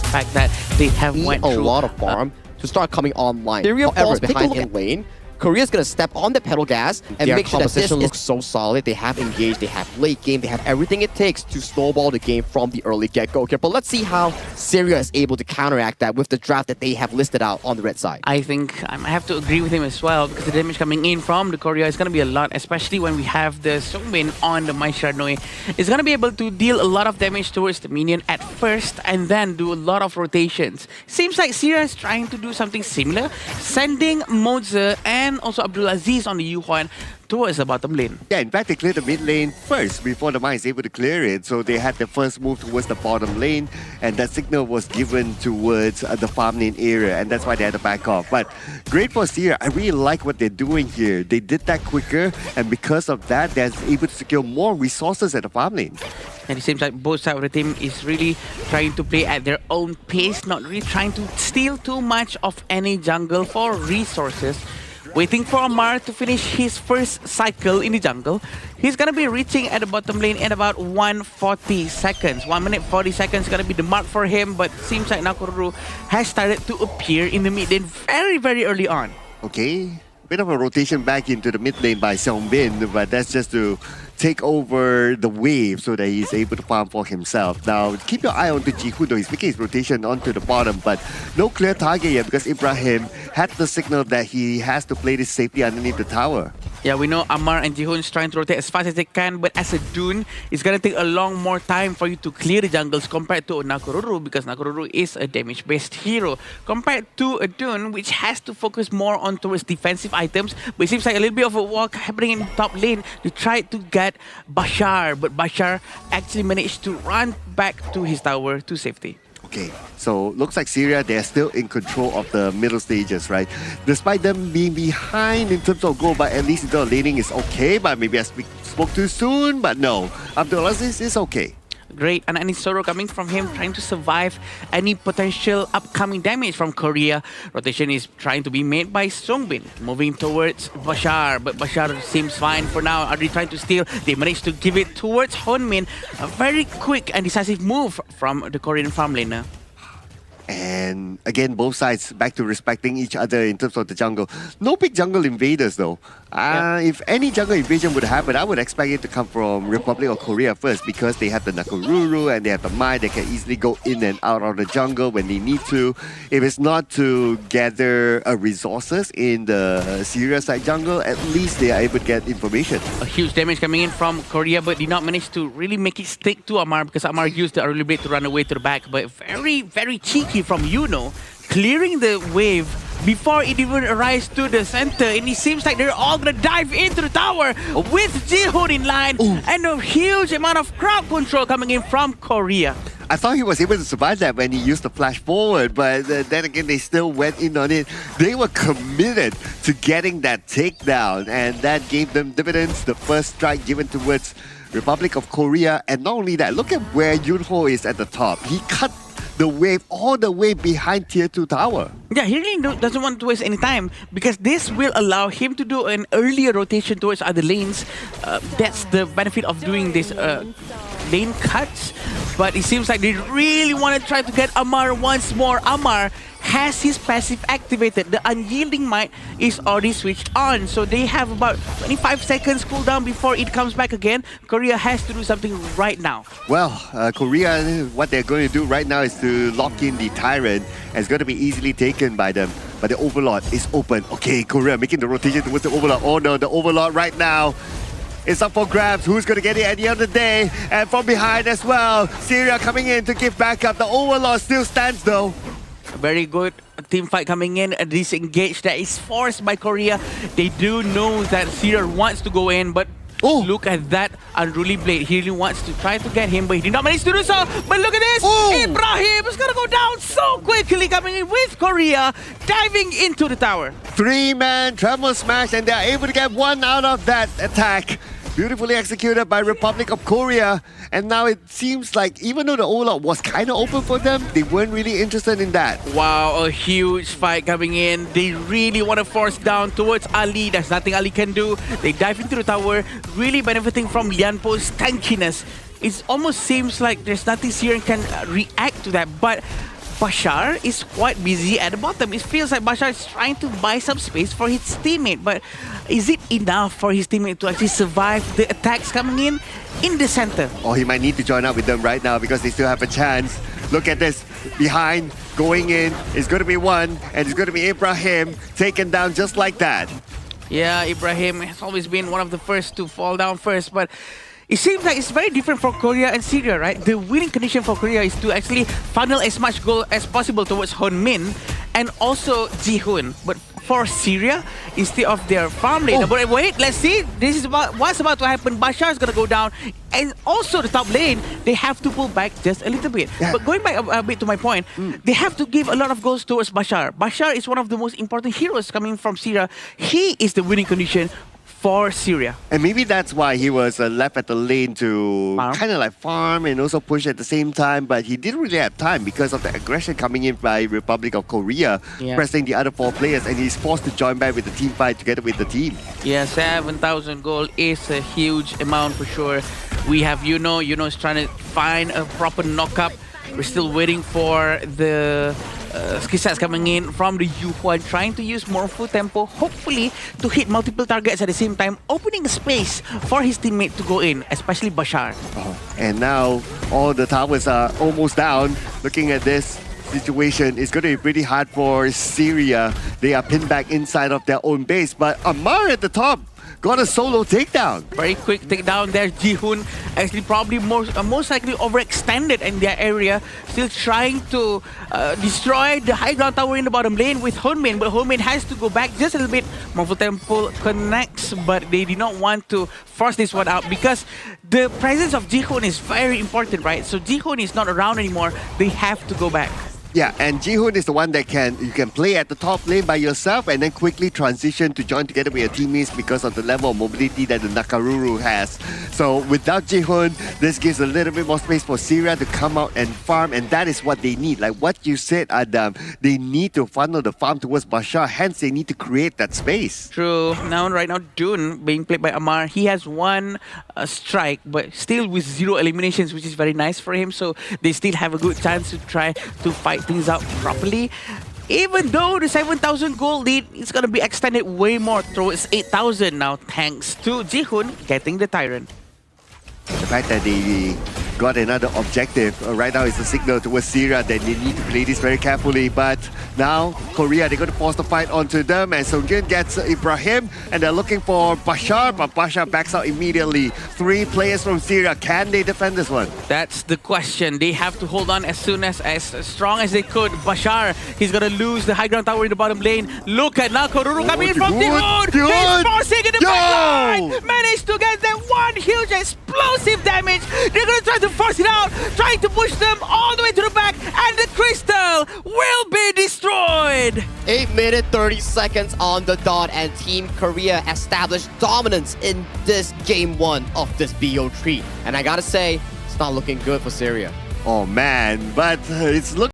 fact that they have went a through lot of farm to start coming online. Syria However, falls behind behind in lane, Korea's gonna step on the pedal gas and Their make sure that this composition looks so solid. They have engaged, they have late game, they have everything it takes to snowball the game from the early get-go here. But let's see how Syria is able to counteract that with the draft that they have listed out on the red side. I think I have to agree with him as well, because the damage coming in from the Korea is going to be a lot, especially when we have the Songbin on the SYR Noi. It's going to be able to deal a lot of damage towards the minion at first and then do a lot of rotations. Seems like Syria is trying to do something similar, sending Moza and also Abdulaziz on the Yuhuan towards the bottom lane. Yeah, in fact, they cleared the mid lane first before the Mai is able to clear it. So they had the first move towards the bottom lane, and that signal was given towards the farm lane area, and that's why they had to back off. But great for Seer. I really like what they're doing here. They did that quicker, and because of that, they're able to secure more resources at the farm lane. And it seems like both sides of the team is really trying to play at their own pace, not really trying to steal too much of any jungle for resources. Waiting for Amar to finish his first cycle in the jungle. He's gonna be reaching at the bottom lane in about 140 seconds. 1 minute 40 seconds is gonna be the mark for him, but seems like Nakoruru has started to appear in the mid lane very early on. Okay, bit of a rotation back into the mid lane by Seongbin, but that's just to take over the wave so that he's able to farm for himself. Now, keep your eye on the Jihoon though. He's making his rotation onto the bottom, but no clear target yet because Ibrahim had the signal that he has to play this safely underneath the tower. Yeah, we know Amar and Jihoon is trying to rotate as fast as they can, but as a Dune, it's gonna take a long more time for you to clear the jungles compared to Nakoruru, because Nakoruru is a damage-based hero. Compared to a Dune, which has to focus more on towards defensive items, but it seems like a little bit of a walk happening in top lane to try to get Bashar, but Bashar actually managed to run back to his tower to safety. Okay, so looks like Syria, they're still in control of the middle stages, right? Despite them being behind in terms of goal, but at least in terms of laning is okay, but maybe I spoke too soon, but no. Abdulaziz is okay. Great, and any Zoro coming from him, trying to survive any potential upcoming damage from Korea. Rotation is trying to be made by Songbin, moving towards Bashar, but Bashar seems fine for now. Are they trying to steal? They managed to give it towards Honmin. A very quick and decisive move from the Korean farm laner. And again, both sides back to respecting each other in terms of the jungle. No big jungle invaders though. If any jungle invasion would happen, I would expect it to come from Republic of Korea first, because they have the Nakoruru and they have the Mai. They can easily go in and out of the jungle when they need to. If it's not to gather resources in the Syria side jungle, at least they are able to get information. A huge damage coming in from Korea, but did not manage to really make it stick to Amar, because Amar used the early blade to run away to the back. But very cheeky from Yuno, clearing the wave before it even arrives to the center, and it seems like they're all gonna dive into the tower with Jihoon in line. And a huge amount of crowd control coming in from Korea. I thought he was able to survive that when he used the flash forward, but then again, they still went in on it. They were committed to getting that takedown, and that gave them dividends. The first strike given towards Republic of Korea, and not only that, look at where Yunho is at the top. He cut the wave all the way behind tier 2 tower. Yeah, he really doesn't want to waste any time, because this will allow him to do an earlier rotation towards other lanes. That's the benefit of doing this lane cuts. But it seems like they really want to try to get Amar once more. Amar has his passive activated. The Unyielding Might is already switched on. So they have about 25 seconds cooldown before it comes back again. Korea has to do something right now. Well, Korea, what they're going to do right now is to lock in the Tyrant. And it's going to be easily taken by them. But the Overlord is open. Okay, Korea making the rotation towards the Overlord. Oh no, the Overlord right now. It's up for grabs. Who's going to get it at the end of the day? And from behind as well, Syria coming in to give backup. The Overlord still stands though. A very good team fight coming in. A disengage that is forced by Korea. They do know that Syria wants to go in, but look at that unruly blade. He really wants to try to get him, but he did not manage to do so. But look at this! Ibrahim is gonna go down so quickly, coming in with Korea, diving into the tower. 3-man treble smash, and they're able to get one out of that attack. Beautifully executed by Republic of Korea. And now it seems like even though the Overlord was kind of open for them, they weren't really interested in that. Wow, a huge fight coming in. They really want to force down towards Ali. There's nothing Ali can do. They dive into the tower, really benefiting from Lianpo's tankiness. It almost seems like there's nothing Siren can react to that, but Bashar is quite busy at the bottom. It feels like Bashar is trying to buy some space for his teammate, but is it enough for his teammate to actually survive the attacks coming in the center? Or he might need to join up with them right now because they still have a chance. Look at this. Behind, going in, is going to be one, and it's going to be Ibrahim taken down just like that. Yeah, Ibrahim has always been one of the first to fall down first, but it seems like it's very different for Korea and Syria, right? The winning condition for Korea is to actually funnel as much goal as possible towards Honmin and also Jihoon. But for Syria, instead of their farm lane, but wait, let's see. This is what's about to happen. Bashar is going to go down. And also the top lane, they have to pull back just a little bit. Yeah. But going back a bit to my point, they have to give a lot of goals towards Bashar. Bashar is one of the most important heroes coming from Syria. He is the winning condition for Syria. And maybe that's why he was left at the lane to kind of like farm and also push at the same time, but he didn't really have time because of the aggression coming in by Republic of Korea, pressing the other 4 players, and he's forced to join back with the team fight together with the team. Yeah, 7,000 gold is a huge amount for sure. We have Yuno is trying to find a proper knock-up. We're still waiting for the skill sets coming in from the Yuhuan, trying to use more full tempo, hopefully to hit multiple targets at the same time, opening space for his teammate to go in, especially Bashar. And now all the towers are almost down. Looking at this situation, it's going to be pretty hard for Syria. They are pinned back inside of their own base, but Amar at the top got a solo takedown. Very quick takedown there. Jihoon actually probably most likely overextended in their area, still trying to destroy the high ground tower in the bottom lane with Honmin, but Honmin has to go back just a little bit. Marvel Temple connects, but they did not want to force this one out because the presence of Jihoon is very important, right? So Jihoon is not around anymore. They have to go back. Yeah, and Jihoon is the one that you can play at the top lane by yourself and then quickly transition to join together with your teammates because of the level of mobility that the Nakaruru has. So without Jihoon, this gives a little bit more space for Syria to come out and farm, and that is what they need. Like what you said, Adam, they need to funnel the farm towards Bashar, hence they need to create that space. True. Right now, Dune being played by Amar, he has one strike, but still with 0 eliminations, which is very nice for him. So they still have a good chance to try to fight things out properly. Even though the 7,000 gold lead is going to be extended way more towards 8,000 now, thanks to Jihoon getting the Tyrant. The fact that they got another objective right now is a signal towards Syria that they need to play this very carefully. But now Korea, they're going to force the fight onto them, and Songjin gets Ibrahim, and they're looking for Bashar, but Bashar backs out immediately. 3 players from Syria, can they defend this one? That's the question. They have to hold on as strong as they could. Bashar, he's going to lose the high ground tower in the bottom lane. Look at now Koruru coming in from Jihoon. He's forcing in the backline. Managed to get that one huge explosive damage. They're going to try to force it out, trying to push them all the way to the back, and the crystal will be destroyed. 8 minutes 30 seconds on the dot, and Team Korea established dominance in this game 1 of this BO3. And I gotta say, it's not looking good for Syria. Oh man, but it's looking